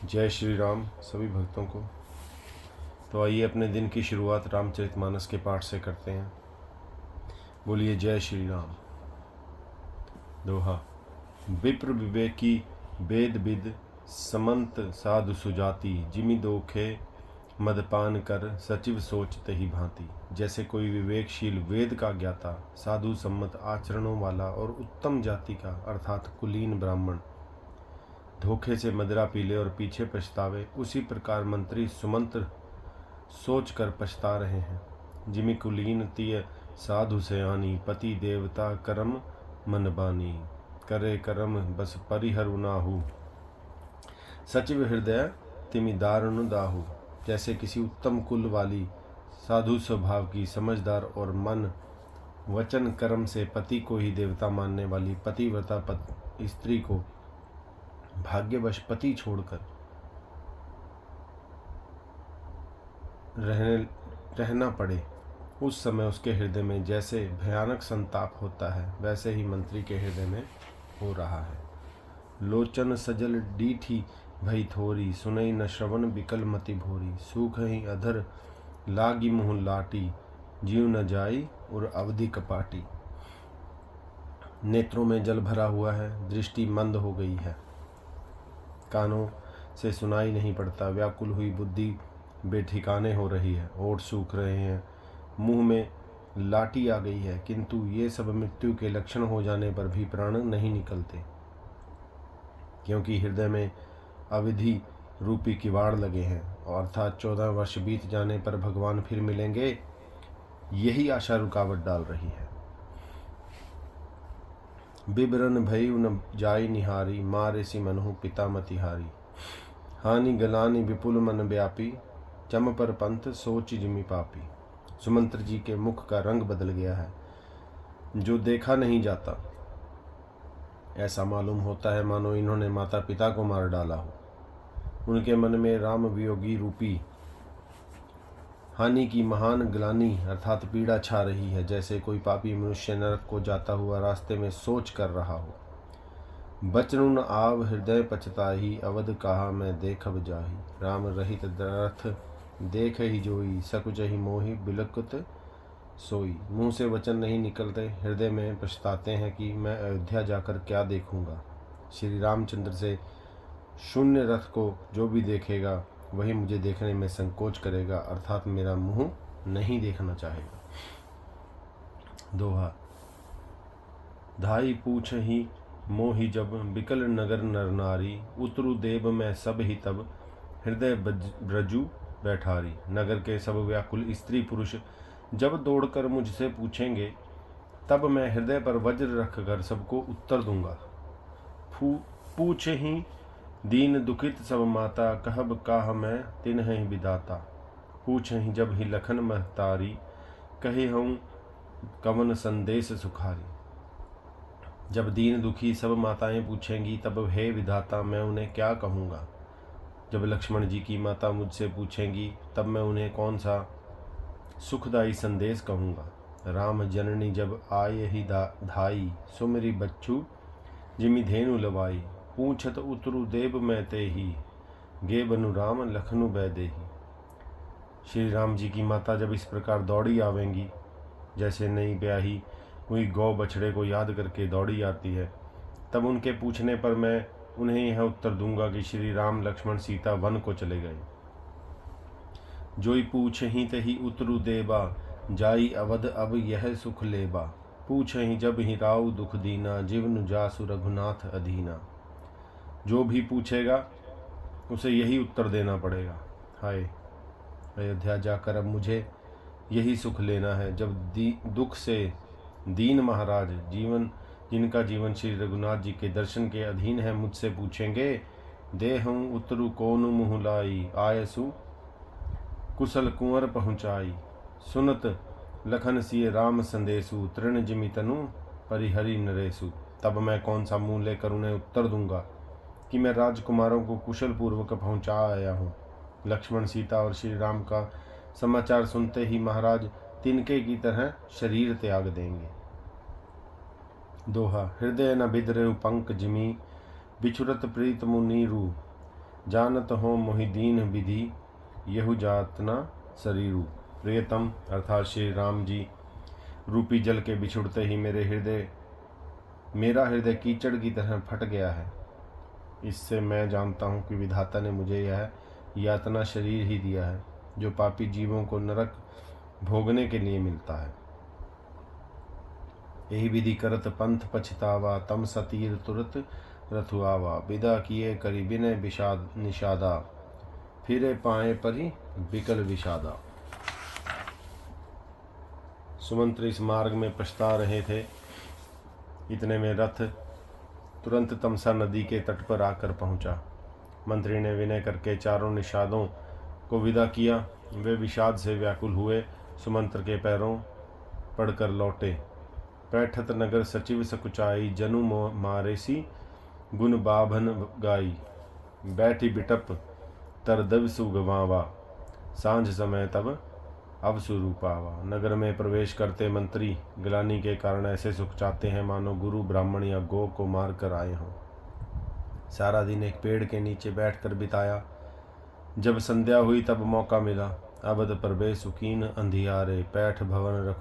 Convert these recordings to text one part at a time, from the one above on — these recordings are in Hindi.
जय श्री राम सभी भक्तों को। तो आइए अपने दिन की शुरुआत रामचरितमानस के पाठ से करते हैं। बोलिए जय श्री राम। दोहा। विप्र विवेकी वेद विद समंत साधु सुजाति जिमि दोखे मदपान कर सचिव सोचते ही भांति। जैसे कोई विवेकशील वेद का ज्ञाता साधु सम्मत आचरणों वाला और उत्तम जाति का अर्थात कुलीन ब्राह्मण धोखे से मदिरा पी ले और पीछे पछतावे, उसी प्रकार मंत्री सुमंत्र सोच कर पछता रहे हैं। जिमि कुलीन तिय साधु सयानी पति देवता करम मन बानी करे करम बस परिहरु नाहु सचिव हृदय तिमि दारुण दाहु। जैसे किसी उत्तम कुल वाली साधु स्वभाव की समझदार और मन वचन कर्म से पति को ही देवता मानने वाली पतिव्रता स्त्री को भाग्यवश पति छोड़कर रहना पड़े, उस समय उसके हृदय में जैसे भयानक संताप होता है वैसे ही मंत्री के हृदय में हो रहा है। लोचन सजल डीठी भई थोरी सुनई न श्रवण बिकल मति भोरी। सूख ही अधर लागी मुँह लाटी जीव न जाई और अवधि कपाटी। नेत्रों में जल भरा हुआ है, दृष्टि मंद हो गई है, कानों से सुनाई नहीं पड़ता, व्याकुल हुई बुद्धि बेठिकाने हो रही है, होठ सूख रहे हैं, मुंह में लाठी आ गई है, किंतु ये सब मृत्यु के लक्षण हो जाने पर भी प्राण नहीं निकलते, क्योंकि हृदय में अविधि रूपी किवाड़ लगे हैं। अर्थात 14 वर्ष बीत जाने पर भगवान फिर मिलेंगे, यही आशा रुकावट डाल रही है। बिबरन भयउ न जाई निहारी मारे सी मनहु पिता मतिहारी। हानि गलानि विपुल मन व्यापी चम पर पंथ सोच जिमि पापी। सुमंत्र जी के मुख का रंग बदल गया है, जो देखा नहीं जाता। ऐसा मालूम होता है मानो इन्होंने माता पिता को मार डाला हो। उनके मन में राम वियोगी रूपी हानि की महान ग्लानि अर्थात पीड़ा छा रही है, जैसे कोई पापी मनुष्य नरक को जाता हुआ रास्ते में सोच कर रहा हो। बचनु न आव हृदय पछताही अवध कहा मैं देखब जाही। राम रहित दरथ देख ही जोई सकुच ही मोहि बिलकुत सोई। मुंह से वचन नहीं निकलते, हृदय में पछताते हैं कि मैं अयोध्या जाकर क्या देखूंगा। श्री रामचंद्र से शून्य रथ को जो भी देखेगा वही मुझे देखने में संकोच करेगा, अर्थात मेरा मुंह नहीं देखना चाहेगा। दोहा। धाई पूछ ही मोहि जब बिकल नगर नर नारी। उतरु देव मैं सब ही तब हृदय ब्रजु बैठारी। नगर के सब व्याकुल स्त्री पुरुष जब दौड़कर मुझसे पूछेंगे, तब मैं हृदय पर वज्र रखकर सबको उत्तर दूंगा। पूछ ही दीन दुखित सब माता कहब काह मैं तिन्ह ही विदाता। पूछ ही जब ही लखन महतारी कहे हूँ कवन संदेश सुखारी। जब दीन दुखी सब माताएं पूछेंगी तब हे विधाता मैं उन्हें क्या कहूँगा। जब लक्ष्मण जी की माता मुझसे पूछेंगी तब मैं उन्हें कौन सा सुखदायी संदेश कहूँगा। राम जननी जब आए ही धाई सुमरी बच्चू जिमि धेनु लवाई। पूछत उतरु देव मैं ते ही गे बनु राम लखनु बैदेही। श्री राम जी की माता जब इस प्रकार दौड़ी आवेंगी, जैसे नई ब्याही हुई गौ बछड़े को याद करके दौड़ी आती है, तब उनके पूछने पर मैं उन्हें यह उत्तर दूंगा कि श्री राम लक्ष्मण सीता वन को चले गए। जोई पूछ ही तही उतरु देबा जाई अवध अब यह सुख लेबा। पूछ ही जब ही राव दुख दीना जीवन जासु रघुनाथ अधीना। जो भी पूछेगा उसे यही उत्तर देना पड़ेगा। हाय अयोध्या जाकर अब मुझे यही सुख लेना है, जब दुख से दीन महाराज जिनका जीवन श्री रघुनाथ जी के दर्शन के अधीन है मुझसे पूछेंगे, देहूँ उतरु कोनु मुँह लाई आयसु कुशल कुंवर पहुँचाई। सुनत लखन सिय राम संदेशु तृण जिमि तनु परिहरि नरेशु। तब मैं कौन सा मुँह लेकर उन्हें उत्तर दूंगा कि मैं राजकुमारों को कुशल पूर्वक पहुँचा आया हूँ। लक्ष्मण सीता और श्री राम का समाचार सुनते ही महाराज तिनके की तरह शरीर त्याग देंगे। दोहा। हृदय न बिदरेउ पंक जिमि बिछुरत प्रीत मुनीरु जानत हो मोहिदीन विधि यहु जातना शरीरु। प्रियतम अर्थात श्री राम जी रूपी जल के बिछुड़ते ही मेरा हृदय कीचड़ की तरह फट गया है। इससे मैं जानता हूँ कि विधाता ने मुझे यह यातना शरीर ही दिया है, जो पापी जीवों को नरक भोगने के लिए मिलता है। यही विधि करत पंथ पछतावा, तम सतीर तुरत रथुआवा। विदा किए करी विनय विषाद निषादा, फिरे पाए परी विकल विषादा। सुमंत्र इस मार्ग में पछता रहे थे, इतने में रथ तुरंत तमसा नदी के तट पर आकर पहुंचा। मंत्री ने विनय करके चारों निषादों को विदा किया। वे विषाद से व्याकुल हुए सुमंत्र के पैरों पड़कर लौटे। पैठत नगर सचिव सकुचाई, जनु मारेसी गुण बाभन गाई। बैठी बिटप तरदव सुगवावा, सांझ समय तब अवसुरूपावा। नगर में प्रवेश करते मंत्री गिलानी के कारण ऐसे सुख चाहते हैं मानो गुरु ब्राह्मण या गौ को मार कर आए हों। सारा दिन एक पेड़ के नीचे बैठकर बिताया। जब संध्या हुई तब मौका मिला। अवध प्रभे सुकीन अंधियारे, पैठ भवन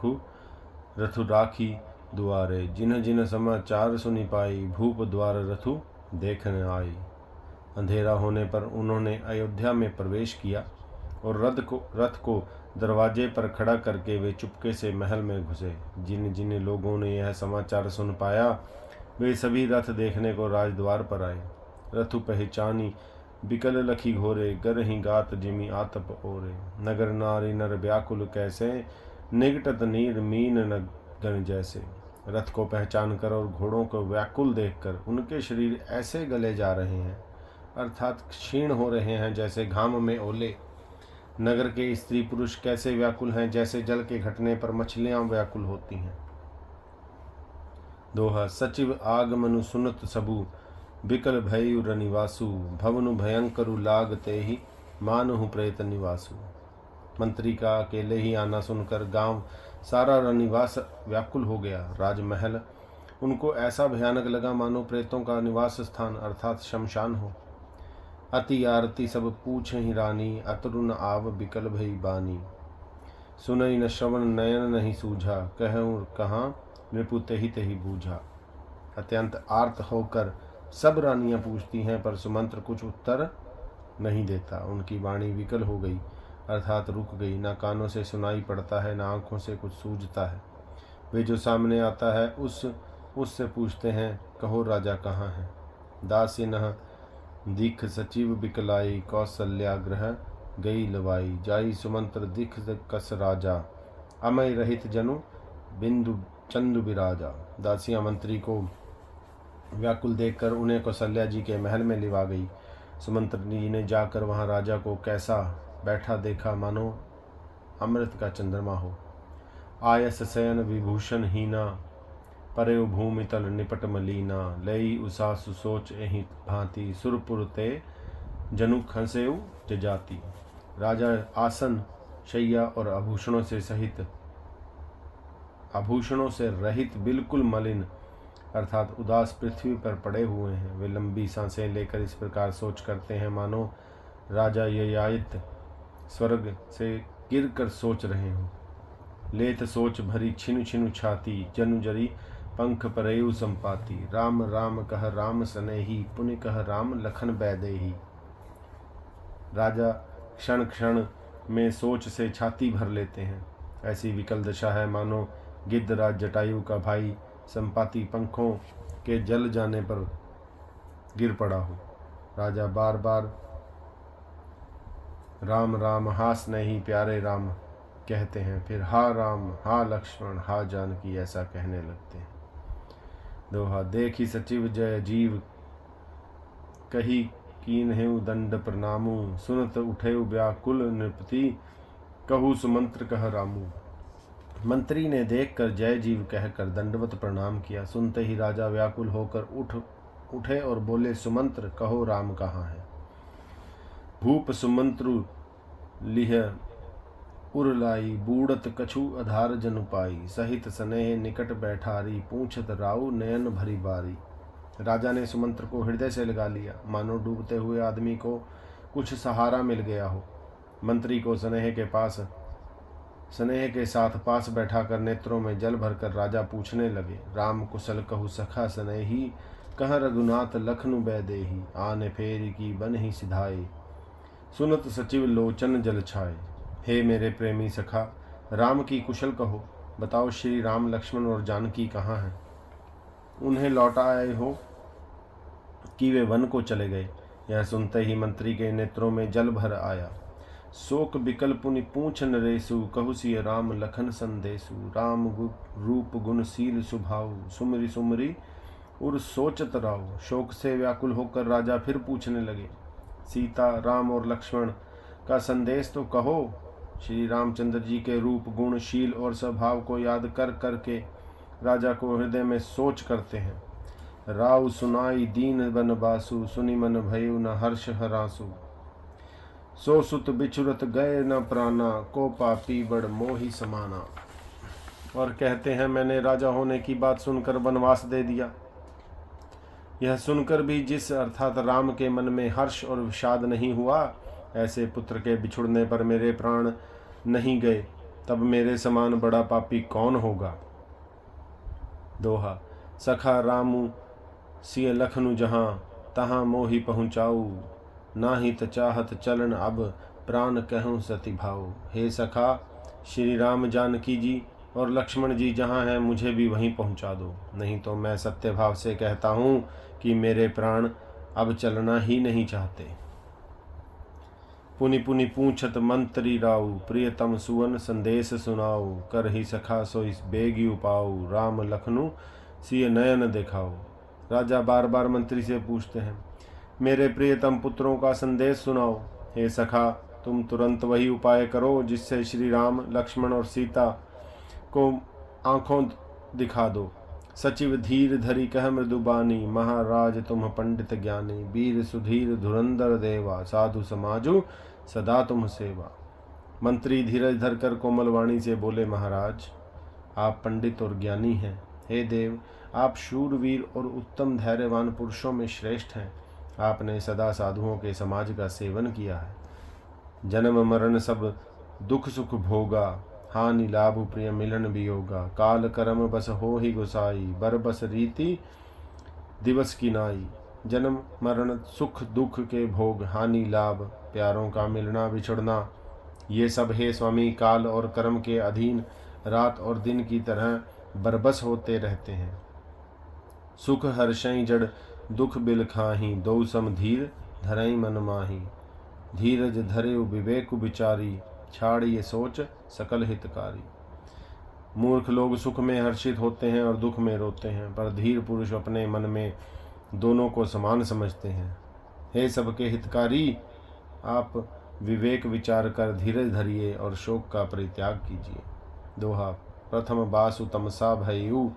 रथु राखी दुआरे। जिन्ह जिन्ह समाचार सुनी पाई, भूप द्वार रथु देखने आई। अंधेरा होने पर उन्होंने अयोध्या में प्रवेश किया और रथ को दरवाजे पर खड़ा करके वे चुपके से महल में घुसे। जिन जिन लोगों ने यह समाचार सुन पाया, वे सभी रथ देखने को राजद्वार पर आए। रथु पहचानी बिकल लखी घोरे, गरहि गात जिमि आतप ओरे। नगर नारी नर व्याकुल कैसे, निगटत नीर मीन न गण जैसे। रथ को पहचान कर और घोड़ों को व्याकुल देखकर उनके शरीर ऐसे गले जा रहे हैं, अर्थात क्षीण हो रहे हैं जैसे घाम में ओले। नगर के स्त्री पुरुष कैसे व्याकुल हैं, जैसे जल के घटने पर मछलियां व्याकुल होती हैं। दोहा। सचिव आगमनु सुनत सबु, बिकल भयु रनिवासु। भवनु भयंकरु लागते ही, मानहु प्रेत निवासु। मंत्री का अकेले ही आना सुनकर गांव सारा रनिवास व्याकुल हो गया। राजमहल उनको ऐसा भयानक लगा मानो प्रेतों का निवास स्थान अर्थात शमशान हो। अति आरती सब पूछ ही रानी, अतरुण आव बिकल भई बानी। सुनई न श्रवण नयन नहीं सूझा, कहूँ कहाँ नृपु तेहि तेहि बूझा। अत्यंत आर्त होकर सब रानियां पूछती हैं, पर सुमंत्र कुछ उत्तर नहीं देता। उनकी वाणी विकल हो गई अर्थात रुक गई। ना कानों से सुनाई पड़ता है, ना आंखों से कुछ सूझता है। वे जो सामने आता है उससे पूछते हैं, कहो राजा कहाँ है। दासिनह दिख सचिव बिकलाई, कौशल्या ग्रह गई लवाई। जाई सुमंत्र दिख कस राजा, अमय रहित जनु बिंदु चंदु बिराजा। दासियां मंत्री को व्याकुल देखकर उन्हें कौशल्या जी के महल में लिवा गई। सुमंत्र जी ने जाकर वहां राजा को कैसा बैठा देखा, मानो अमृत का चंद्रमा हो। आयस शयन विभूषण हीना, परेव भूमि तल निपट मलीना। लई उषा सुसोच एहि भांति, सुरपुर ते जनु खसेउ जजाति। राजा आसन शैया और आभूषणों से रहित बिल्कुल मलिन अर्थात उदास पृथ्वी पर पड़े हुए हैं। वे लंबी सांसें लेकर इस प्रकार सोच करते हैं मानो राजा ययाति स्वर्ग से गिरकर सोच रहे हों। लेत सोच भरी छिनु छिनु छाती, जनु जरी पंख परेयु संपाति। राम राम कह राम सनेही, पुनि कह राम लखन बैदेही। राजा क्षण क्षण में सोच से छाती भर लेते हैं। ऐसी विकल दशा है मानो गिद्धराज जटायु का भाई संपाति पंखों के जल जाने पर गिर पड़ा हो। राजा बार बार राम राम हास नहीं प्यारे राम कहते हैं, फिर हा राम हा लक्ष्मण हा जानकी ऐसा कहने लगते हैं। दोहा। देखी सचिव जय जीव, कही कीन्हेउ दंड प्रणामु। सुनत उठेउ व्याकुल नृपति, कहू सुमंत्र कह रामू। मंत्री ने देखकर जय जीव कहकर दंडवत प्रणाम किया। सुनते ही राजा व्याकुल होकर उठे और बोले, सुमंत्र कहो राम कहाँ है। भूप सुमंत्रु लिह उरलाई, बूढ़त कछु आधार जनु पाई। सहित स्नेह निकट बैठारी, पूछत राउ नयन भरी बारी। राजा ने सुमंत्र को हृदय से लगा लिया, मानो डूबते हुए आदमी को कुछ सहारा मिल गया हो। मंत्री को स्नेह के साथ पास बैठा कर नेत्रों में जल भरकर राजा पूछने लगे, राम कुशल कहु सखा स्नेही, कह रघुनाथ लखनु बैदेही, आने फेरी की बन ही सिधाए, सुनत सचिव लोचन जल छाए। हे मेरे प्रेमी सखा, राम की कुशल कहो, बताओ श्री राम लक्ष्मण और जानकी कहाँ हैं? उन्हें लौटा आए हो कि वे वन को चले गए? यह सुनते ही मंत्री के नेत्रों में जल भर आया। शोक बिकल पुनि पूछ नरेशु, कहु सिय राम लखन संदेशु, राम रूप गुणशील सुभाऊ, सुमरी सुमरी उर सोचत राव। शोक से व्याकुल होकर राजा फिर पूछने लगे, सीता, राम और लक्ष्मण का संदेश तो कहो। श्री रामचंद्र जी के रूप, गुण, शील और स्वभाव को याद कर करके राजा को हृदय में सोच करते हैं। राव सुनाई दीन बन बासु, सुनि मन भयउ न हर्ष हरासु, सो सुत बिछुरत गए न प्राणा, को पापी बड़ मोहि समाना। और कहते हैं, मैंने राजा होने की बात सुनकर वनवास दे दिया। यह सुनकर भी जिस अर्थात राम के मन में हर्ष और विषाद नहीं हुआ, ऐसे पुत्र के बिछुड़ने पर मेरे प्राण नहीं गए, तब मेरे समान बड़ा पापी कौन होगा। दोहा। सखा रामू सिय लखनु जहाँ, तहाँ मोहि पहुँचाऊ, नाही त चाहत चलन अब, प्राण कहूँ सति भाऊ। हे सखा, श्री राम जानकी जी और लक्ष्मण जी जहाँ हैं, मुझे भी वहीं पहुँचा दो, नहीं तो मैं सत्य भाव से कहता हूँ कि मेरे प्राण अब चलना ही नहीं चाहते। पुनि पुनि पूछत मंत्री राऊ, प्रियतम सुवन संदेश सुनाऊ, कर ही सखा सोई बेगी उपाऊ, राम लखनु सिय नयन दिखाओ। राजा बार बार मंत्री से पूछते हैं, मेरे प्रियतम पुत्रों का संदेश सुनाओ। हे सखा, तुम तुरंत वही उपाय करो जिससे श्री राम, लक्ष्मण और सीता को आंखों दिखा दो। सचिव धीर धरी कह मृदुबानी, महाराज तुम पंडित ज्ञानी, वीर सुधीर धुरंधर देवा, साधु समाजु सदा तुम सेवा। मंत्री धीरज धरकर कोमल वाणी से बोले, महाराज आप पंडित और ज्ञानी हैं। हे देव, आप शूरवीर और उत्तम धैर्यवान पुरुषों में श्रेष्ठ हैं। आपने सदा साधुओं के समाज का सेवन किया है। जन्म मरण सब दुख सुख भोगा, हानि लाभ प्रिय मिलन वियोगा, काल कर्म बस हो ही गुसाई, बर बस रीति दिवस की नाई। जन्म मरण सुख दुख के भोग, हानि लाभ, प्यारों का मिलना बिछड़ना, ये सब हे स्वामी काल और कर्म के अधीन रात और दिन की तरह बरबस होते रहते हैं। सुख हर्षई जड़ दुख बिल खाही, दो सम धीर धरई मन माही, धीरज धरे विवेक विचारी, छाड़ ये सोच सकल हितकारी। मूर्ख लोग सुख में हर्षित होते हैं और दुख में रोते हैं, पर धीर पुरुष अपने मन में दोनों को समान समझते हैं। हे सबके हितकारी, आप विवेक विचार कर धीरज धरिए और शोक का परित्याग कीजिए। दोहा। प्रथम बासु तमसा भयउ,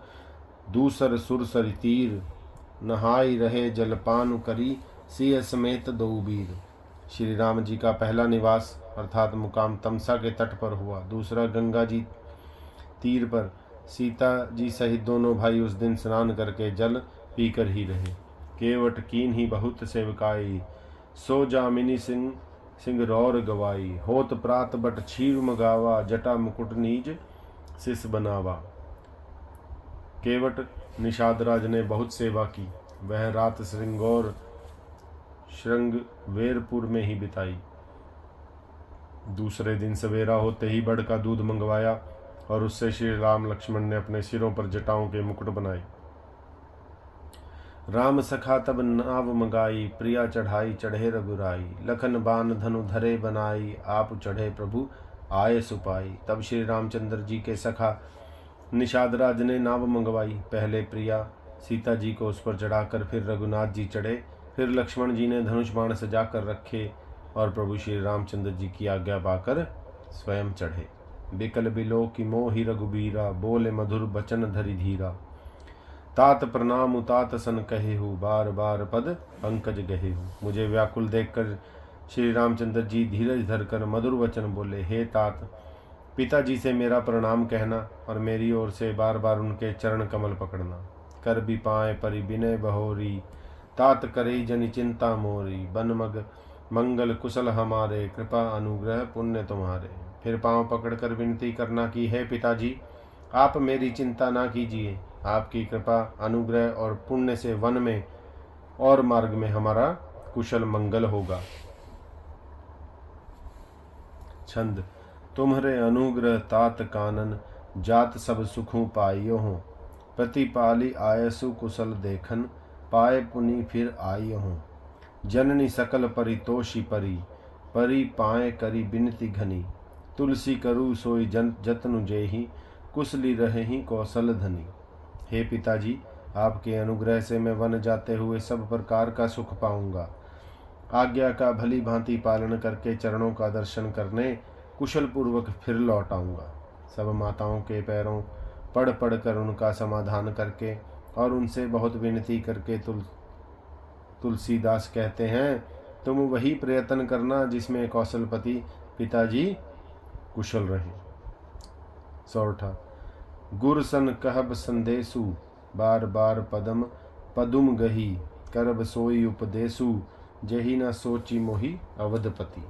दूसर सुरसरि तीर, नहाई रहे जलपान करी, सिय समेत दो वीर। श्री राम जी का पहला निवास अर्थात मुकाम तमसा के तट पर हुआ, दूसरा गंगा जी तीर पर। सीता जी सहित दोनों भाई उस दिन स्नान करके जल पीकर ही रहे। केवट कीन ही बहुत सेवकाई, सो जामिनी सिंह रौर गवाई, होत प्रात बट क्षीर मगावा, जटा मुकुट नीज शिष बनावा। केवट निषादराज ने बहुत सेवा की, वह रात श्रृंगवेरपुर में ही बिताई। दूसरे दिन सवेरा होते ही बड़ का दूध मंगवाया और उससे श्री राम लक्ष्मण ने अपने सिरों पर जटाओं के मुकुट बनाए। राम सखा तब नाव मंगाई, प्रिया चढ़ाई चढ़े रघुराई, लखन बान धनु धरे बनाई, आप चढ़े प्रभु आए सुपाई। तब श्री रामचंद्र जी के सखा निषादराज ने नाव मंगवाई। पहले प्रिया सीता जी को उस पर चढ़ाकर फिर रघुनाथ जी चढ़े, फिर लक्ष्मण जी ने धनुष बाण सजा कर रखे और प्रभु श्री रामचंद्र जी की आज्ञा पाकर स्वयं चढ़े। बिकल बिलो की मोहि रघुबीरा, बोले मधुर बचन धरि धीरा, तात प्रणाम तात सन कहे हूँ, बार बार पद पंकज गहे हूँ। मुझे व्याकुल देखकर श्री रामचंद्र जी धीरज धरकर मधुर वचन बोले, हे तात, पिताजी से मेरा प्रणाम कहना और मेरी ओर से बार बार उनके चरण कमल पकड़ना। कर भी पाए परि विनय बहोरी। तात करे जनि चिंता मोरी, बन मग मंगल कुशल हमारे, कृपा अनुग्रह पुण्य तुम्हारे। फिर पांव पकड़कर विनती करना कि हे पिताजी, आप मेरी चिंता ना कीजिए, आपकी कृपा अनुग्रह और पुण्य से वन में और मार्ग में हमारा कुशल मंगल होगा। छंद। तुम्हरे अनुग्रह तात कानन, जात सब सुखों पाइयो हूँ। प्रतिपाली आयसु कुशल देखन, पाए पुनि फिर आइयो हूँ। जननी सकल परितोषी परी, परी पाए करी बिनती घनी। तुलसी करू सोई जतनु जेहि, कुशली रहेहि कौशल धनी। हे पिताजी, आपके अनुग्रह से मैं वन जाते हुए सब प्रकार का सुख पाऊंगा। आज्ञा का भली भांति पालन करके चरणों का दर्शन करने कुशल पूर्वक फिर लौट आऊंगा। सब माताओं के पैरों पड़ पड़ कर उनका समाधान करके और उनसे बहुत विनती करके तुलसीदास कहते हैं, तुम वही प्रयत्न करना जिसमें कौशलपति पिताजी कुशल रहे। सौरठा। गुरसन कहब संदेशु, बार बार पदुम गही। करब सोई उपदेशु, जही न सोची मोहि अवधपति।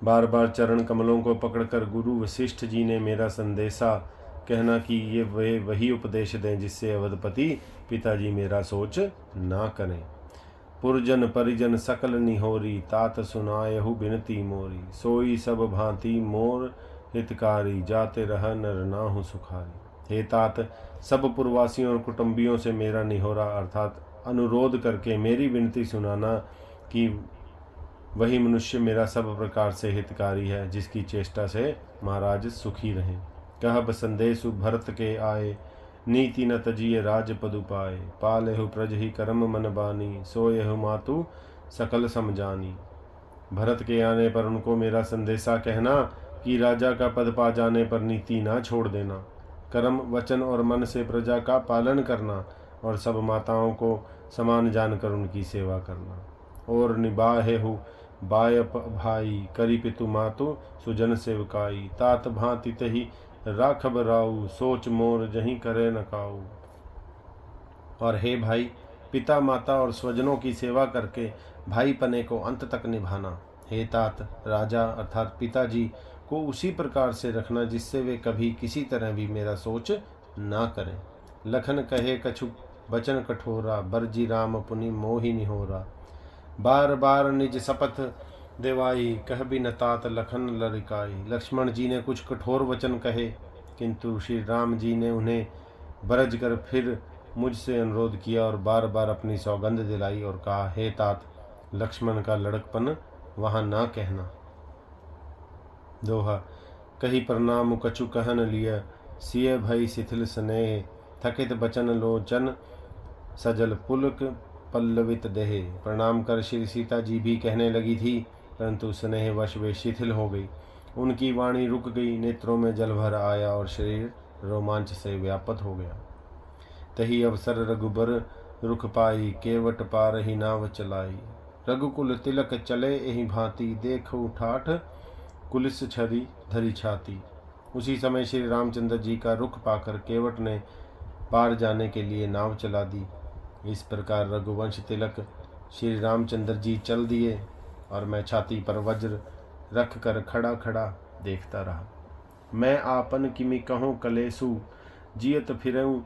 बार बार चरण कमलों को पकड़कर गुरु वशिष्ठ जी ने मेरा संदेशा कहना कि ये वे वही उपदेश दें जिससे अवधपति पिताजी मेरा सोच ना करें। पुरजन परिजन सकल निहोरी, तात सुनायहु बिनती मोरी। सोई सब भांति मोर हितकारी, जाते रह नर नाहु सुखारी। हे तात, सब पुरवासियों और कुटुंबियों से मेरा निहोरा अर्थात अनुरोध करके मेरी विनती सुनाना कि वही मनुष्य मेरा सब प्रकार से हितकारी है, जिसकी चेष्टा से महाराज सुखी रहें। कहब संदेशु भरत के आए, नीति न तजिए राजपदु पाए। पालेहु प्रज ही करम मन बानी, सोयहु मातु सकल समझानी। भरत के आने पर उनको मेरा संदेशा कहना कि राजा का पद पा जाने पर नीति ना छोड़ देना, कर्म वचन और मन से प्रजा का पालन करना और सब माताओं को समान जानकर उनकी सेवा करना। और निबाहेहु बायप भाई, करी पितु मातु सुजन सेवकाई। तात भांति तही राखब राऊ, सोच मोर जहीं करे न काऊ। और हे भाई, पिता माता और स्वजनों की सेवा करके भाई पने को अंत तक निभाना। हे तात, राजा अर्थात पिताजी को उसी प्रकार से रखना जिससे वे कभी किसी तरह भी मेरा सोच ना करें। लखन कहे कछु बचन कठोरा, बरजी राम पुनि मोहि निहोरा। बार बार निज शपथ देवाई, कह भी न तात लखन लरिकाई। लक्ष्मण जी ने कुछ कठोर वचन कहे, किंतु श्री राम जी ने उन्हें बरज कर फिर मुझसे अनुरोध किया और बार बार अपनी सौगंध दिलाई और कहा, हे तात, लक्ष्मण का लड़कपन वहाँ ना कहना। दोहा। कही प्रणाम कछु कहन लिय, सिय भई शिथिल स्नेह। थकित बचन लोचन, सजल पुलक पल्लवित देह। प्रणाम कर श्री सीता जी भी कहने लगी थी, परंतु स्नेहवश वे शिथिल हो गई। उनकी वाणी रुक गई, नेत्रों में जल भर आया और शरीर रोमांच से व्यापत हो गया। तही अवसर रघुबर रुख पाई, केवट पार ही नाव चलाई। रघुकुल तिलक चले एहि भांति, देखो ठाठ कुलिस छरी धरी छाती। उसी समय श्री रामचंद्र जी का रुख पाकर केवट ने पार जाने के लिए नाव चला दी। इस प्रकार रघुवंश तिलक श्री रामचंद्र जी चल दिए और मैं छाती पर वज्र रख कर खड़ा खड़ा देखता रहा। मैं आपन किमि कहूँ कलेसु, जियत फिरऊँ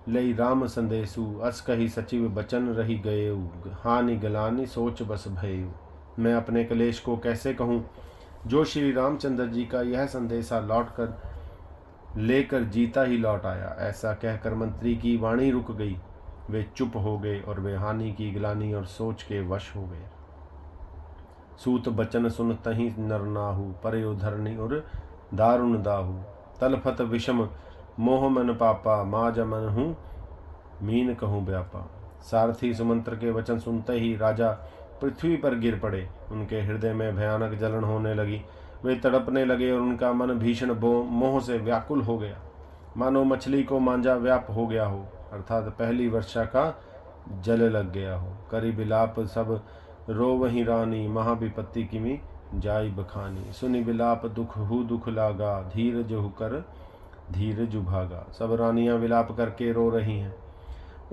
लई राम संदेशु। अस कही सचिव बचन रही गएऊ, हानि गलानी सोच बस भयऊ। मैं अपने कलेश को कैसे कहूँ, जो श्री रामचंद्र जी का यह संदेशा लौट कर लेकर जीता ही लौट आया। ऐसा कहकर मंत्री की वाणी रुक गई, वे चुप हो गए और वे हानि की ग्लानि और सोच के वश हो गए। सूत बचन सुन तहीं नर नाहु, परयो धरणी और दारुण दाहु। तलफत विषम मोह मन पापा, माज मन हूँ मीन कहूँ व्यापा। सारथी सुमंत्र के वचन सुनते ही राजा पृथ्वी पर गिर पड़े। उनके हृदय में भयानक जलन होने लगी, वे तड़पने लगे और उनका मन भीषण मोह से व्याकुल हो गया, मानो मछली को मांझा व्याप हो गया हो, अर्थात पहली वर्षा का जल लग गया हो। करी बिलाप सब रो वहीं रानी, महाविपत्ति किमि जाई बखानी। सुनि विलाप दुख हु दुख लागा, धीरज हुकर धीरज भागा। सब रानियां विलाप करके रो रही हैं।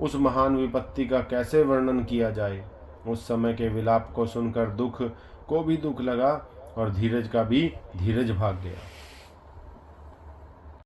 उस महान विपत्ति का कैसे वर्णन किया जाए। उस समय के विलाप को सुनकर दुख को भी दुख लगा और धीरज का भी धीरज भाग गया।